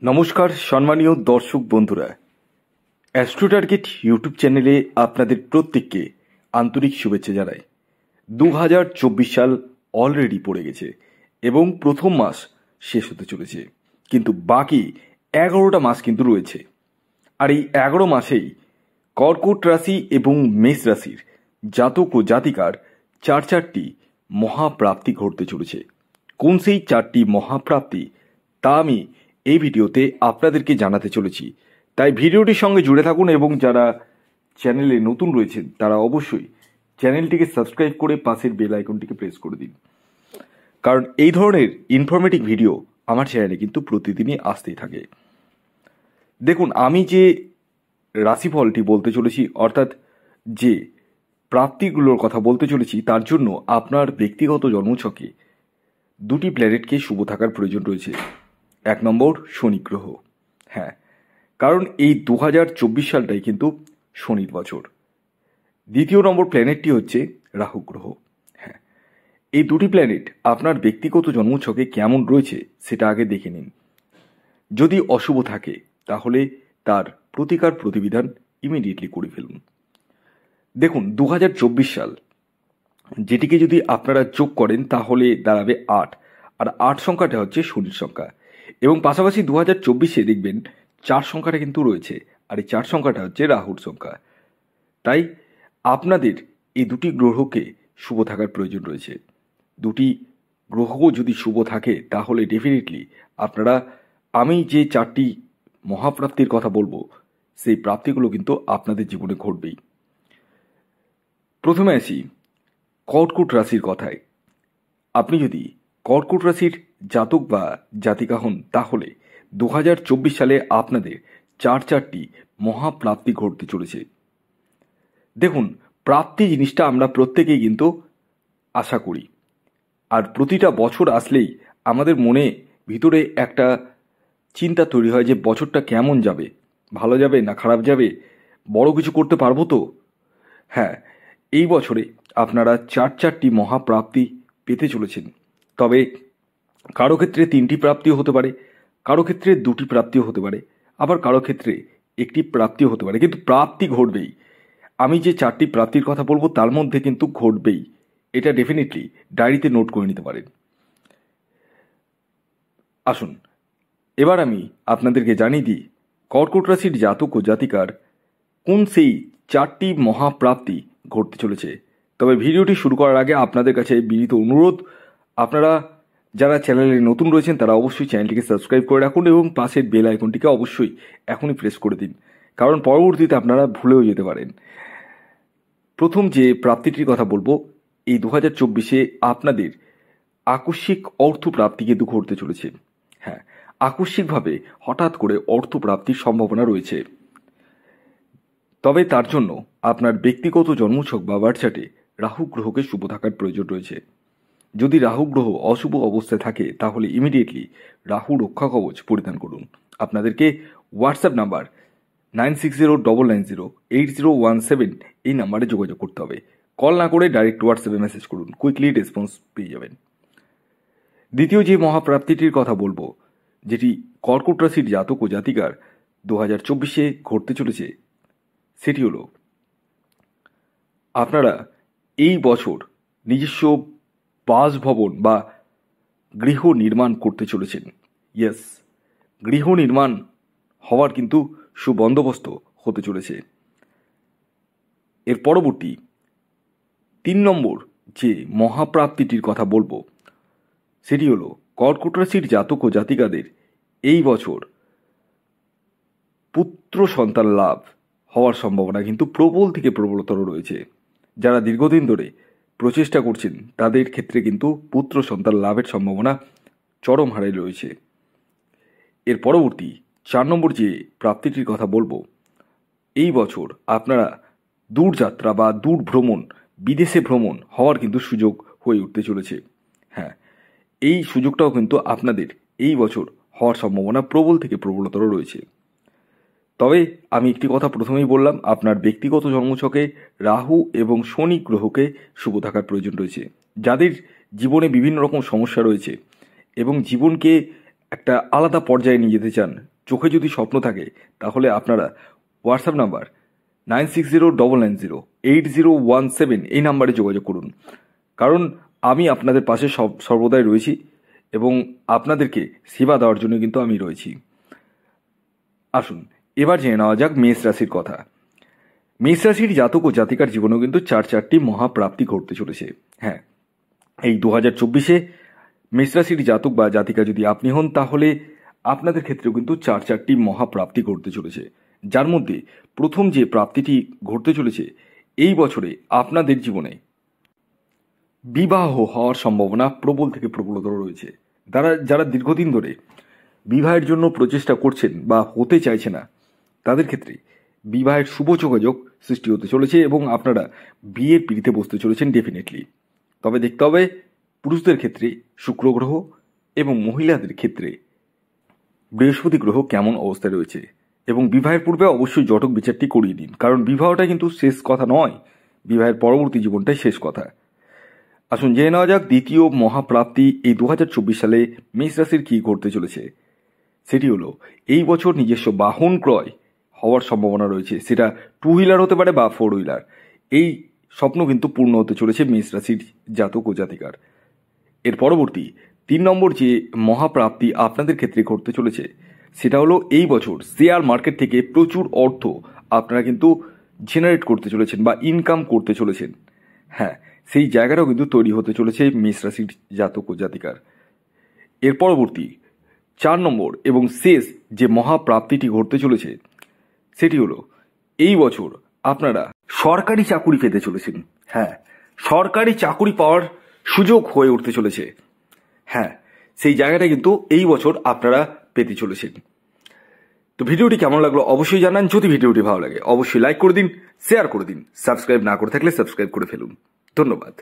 নমস্কার সম্মানীয় দর্শক বন্ধুরা, অ্যাস্ট্রো টার্গেট ইউটিউব চ্যানেলে আপনাদের প্রত্যেককে আন্তরিক শুভেচ্ছা জানাই। 2024 সাল অলরেডি পড়ে গেছে এবং প্রথম মাস শেষ হতে চলেছে, কিন্তু বাকি 11টা মাস কিন্তু রয়েছে। আর এই 11 মাসেই কর্কট রাশি এবং মেষ রাশির জাতক ও জাতিকার চারটি মহাপ্রাপ্তি ঘটতে চলেছে। কোন সেই 4টি মহাপ্রাপ্তি তা আমি এই ভিডিওতে আপনাদেরকে জানাতে চলেছি, তাই ভিডিওটির সঙ্গে জুড়ে থাকুন এবং যারা চ্যানেলে নতুন রয়েছেন তারা অবশ্যই চ্যানেলটিকে সাবস্ক্রাইব করে পাশের বেল আইকনটিকে প্রেস করে দিন, কারণ এই ধরনের ইনফরমেটিভ ভিডিও আমার চ্যানেলে কিন্তু প্রতিদিনই আসতেই থাকে। দেখুন, আমি যে রাশিফলটি বলতে চলেছি, অর্থাৎ যে প্রাপ্তিগুলোর কথা বলতে চলেছি, তার জন্য আপনার ব্যক্তিগত জন্মছকে দুটি প্ল্যানেটকে শুভ থাকার প্রয়োজন রয়েছে। 1 নম্বর শনি গ্রহ, হ্যাঁ, কারণ এই 2024 সালটাই কিন্তু শনির বছর। 2 নম্বর প্ল্যানেটটি হচ্ছে রাহু গ্রহ, হ্যাঁ। এই দুটি প্ল্যানেট আপনার ব্যক্তিগত জন্মছকে কেমন রয়েছে সেটা আগে দেখে নিন। যদি অশুভ থাকে তাহলে তার প্রতিকার প্রতিবিধান ইমিডিয়েটলি করে ফেলুন। দেখুন, 2024 সাল যেটিকে যদি আপনারা যোগ করেন তাহলে দাঁড়াবে 8, আর 8 সংখ্যাটা হচ্ছে শনির সংখ্যা, এবং পাশাপাশি 2024-এ দেখবেন 4 সংখ্যাটা কিন্তু রয়েছে, আর এই 4 সংখ্যাটা হচ্ছে রাহুর সংখ্যা। তাই আপনাদের এই দুটি গ্রহকে শুভ থাকার প্রয়োজন রয়েছে। দুটি গ্রহ যদি শুভ থাকে তাহলে ডেফিনেটলি আপনারা, আমি যে 4টি মহাপ্রাপ্তির কথা বলবো সেই প্রাপ্তিগুলো কিন্তু আপনাদের জীবনে ঘটবেই। প্রথমে আসি কর্কট রাশির কথায়। আপনি যদি কর্কট রাশির জাতক বা জাতিকা হন তাহলে 2024 সালে আপনাদের চারটি মহাপ্রাপ্তি ঘটতে চলেছে। দেখুন, প্রাপ্তি জিনিসটা আমরা প্রত্যেকেই কিন্তু আশা করি, আর প্রতিটা বছর আসলেই আমাদের মনে ভিতরে একটা চিন্তা তৈরি হয় যে বছরটা কেমন যাবে, ভালো যাবে না খারাপ যাবে, বড় কিছু করতে পারবো তো। হ্যাঁ, এই বছরে আপনারা চারটি মহাপ্রাপ্তি পেতে চলেছেন। তবে কারো ক্ষেত্রে 3টি প্রাপ্তিও হতে পারে, কারো ক্ষেত্রে 2টি প্রাপ্তিও হতে পারে, আবার কারো ক্ষেত্রে 1টি প্রাপ্তিও হতে পারে, কিন্তু প্রাপ্তি ঘটবেই। আমি যে 4টি প্রাপ্তির কথা বলবো তার মধ্যে কিন্তু ঘটবেই, এটা ডেফিনেটলি ডায়েরিতে নোট করে নিতে পারেন। আসুন এবার আমি আপনাদেরকে জানিয়ে দিই কর্কট রাশির জাতক ও জাতিকার কোন সেই 4টি মহাপ্রাপ্তি ঘটতে চলেছে। তবে ভিডিওটি শুরু করার আগে আপনাদের কাছে বিনীত অনুরোধ, আপনারা যারা চ্যানেলে নতুন রয়েছেন তারা অবশ্যই চ্যানেলটিকে সাবস্ক্রাইব করে রাখুন এবং পাশের বেল আইকনটিকে অবশ্যই এখনই প্রেস করে দিন, কারণ পরবর্তীতে আপনারা ভুলেও যেতে পারেন। প্রথম যে প্রাপ্তিটির কথা বলবো, এই 2024-এ আপনাদের আকস্মিক অর্থপ্রাপ্তি কিন্তু ঘটতে চলেছে। হ্যাঁ, আকস্মিকভাবে হঠাৎ করে অর্থপ্রাপ্তির সম্ভাবনা রয়েছে। তবে তার জন্য আপনার ব্যক্তিগত জন্মছক বা বার্থ চার্টে রাহু গ্রহকে শুভ থাকার প্রয়োজন রয়েছে। যদি রাহু গ্রহ অশুভ অবস্থায় থাকে তাহলে ইমিডিয়েটলি রাহু রক্ষা কবচ পরিধান করুন। আপনাদেরকে হোয়াটসঅ্যাপ নাম্বার 9609908017 এই নাম্বারে যোগাযোগ করতে হবে। কল না করে ডাইরেক্ট হোয়াটসঅ্যাপে মেসেজ করুন, কুইকলি রেসপন্স পেয়ে যাবেন। দ্বিতীয় যে মহাপ্রাপ্তিটির কথা বলবো, যেটি কর্কট রাশির জাতক ও জাতিকার 2024-এ ঘটতে চলেছে, সেটি হলো আপনারা এই বছর নিজস্ব বাসভবন বা গৃহ নির্মাণ করতে চলেছেন। ইয়েস, গৃহ নির্মাণ হওয়ার কিন্তু সুবন্দোবস্ত হতে চলেছে। এর পরবর্তী 3 নম্বর যে মহাপ্রাপ্তিটির কথা বলবো সেটি হলো কর্কট রাশির জাতক ও জাতিকাদের এই বছর পুত্র সন্তান লাভ হওয়ার সম্ভাবনা কিন্তু প্রবল থেকে প্রবলতর রয়েছে। যারা দীর্ঘদিন ধরে প্রচেষ্টা করছেন তাদের ক্ষেত্রে কিন্তু পুত্র সন্তান লাভের সম্ভাবনা চরম হারে রয়েছে। এর পরবর্তী 4 নম্বর যে প্রাপ্তিটির কথা বলবো, এই বছর আপনারা দূরযাত্রা বা দূর ভ্রমণ, বিদেশে ভ্রমণ হওয়ার কিন্তু সুযোগ হয়ে উঠতে চলেছে। হ্যাঁ, এই সুযোগটাও কিন্তু আপনাদের এই বছর হওয়ার সম্ভাবনা প্রবল থেকে প্রবলতর রয়েছে। তবে আমি একটি কথা প্রথমেই বললাম, আপনার ব্যক্তিগত জন্মছকে রাহু এবং শনি গ্রহকে শুভ থাকার প্রয়োজন রয়েছে। যাদের জীবনে বিভিন্ন রকম সমস্যা রয়েছে এবং জীবনকে একটা আলাদা পর্যায়ে নিয়ে যেতে চান, চোখে যদি স্বপ্ন থাকে, তাহলে আপনারা হোয়াটসঅ্যাপ নাম্বার 9609908017 এই নাম্বারে যোগাযোগ করুন। কারণ আমি আপনাদের পাশে সর্বদাই রয়েছি এবং আপনাদেরকে সেবা দেওয়ার জন্য কিন্তু আমি রয়েছি। আসুন এবার জেনে নেওয়া যাক মেষ রাশির কথা। মেষ রাশির জাতক ও জাতিকার জীবনেও কিন্তু চারটি মহাপ্রাপ্তি ঘটতে চলেছে। হ্যাঁ, এই 2024-এ মেষ রাশির জাতক বা জাতিকা যদি আপনি হন, তাহলে আপনাদের ক্ষেত্রেও কিন্তু চারটি মহাপ্রাপ্তি ঘটতে চলেছে। যার মধ্যে প্রথম যে প্রাপ্তিটি ঘটতে চলেছে, এই বছরে আপনাদের জীবনে বিবাহ হওয়ার সম্ভাবনা প্রবল থেকে প্রবলতর রয়েছে। যারা দীর্ঘদিন ধরে বিবাহের জন্য প্রচেষ্টা করছেন বা হতে চাইছে না, তাদের ক্ষেত্রে বিবাহের শুভ যোগাযোগ সৃষ্টি হতে চলেছে এবং আপনারা বিয়ের পিড়িতে বসতে চলেছেন ডেফিনেটলি। তবে দেখতে হবে পুরুষদের ক্ষেত্রে শুক্র গ্রহ এবং মহিলাদের ক্ষেত্রে বৃহস্পতি গ্রহ কেমন অবস্থায় রয়েছে। এবং বিবাহের পূর্বে অবশ্যই জটক বিচারটি করিয়ে দিন, কারণ বিবাহটা কিন্তু শেষ কথা নয়, বিবাহের পরবর্তী জীবনটাই শেষ কথা। আসুন জেনে নেওয়া যাক দ্বিতীয় মহাপ্রাপ্তি এই 2024 সালে মেষ রাশির কী ঘটতে চলেছে। সেটি হলো এই বছর নিজস্ব বাহন ক্রয় হওয়ার সম্ভাবনা রয়েছে। সেটা 2 হুইলার হতে পারে বা 4 হুইলার। এই স্বপ্ন কিন্তু পূর্ণ হতে চলেছে মেষ রাশির জাতক ও জাতিকার। এর পরবর্তী 3 নম্বর যে মহাপ্রাপ্তি আপনাদের ক্ষেত্রে ঘটতে চলেছে, সেটা হলো এই বছর শেয়ার মার্কেট থেকে প্রচুর অর্থ আপনারা কিন্তু জেনারেট করতে চলেছেন বা ইনকাম করতে চলেছেন। হ্যাঁ, সেই জায়গাটাও কিন্তু তৈরি হতে চলেছে মেষ রাশির জাতক ও জাতিকার। এর পরবর্তী 4 নম্বর এবং শেষ যে মহাপ্রাপ্তিটি ঘটতে চলেছে, সেটি হলো এই বছর আপনারা সরকারি চাকুরি পেতে চলেছেন। হ্যাঁ, সরকারি চাকুরি পাওয়ার সুযোগ হয়ে উঠতে চলেছে। হ্যাঁ, সেই জায়গাটা কিন্তু এই বছর আপনারা পেতে চলেছেন। তো ভিডিওটি কেমন লাগলো অবশ্যই জানান। যদি ভিডিওটি ভালো লাগে অবশ্যই লাইক করে দিন, শেয়ার করে দিন। সাবস্ক্রাইব না করে থাকলে সাবস্ক্রাইব করে ফেলুন। ধন্যবাদ।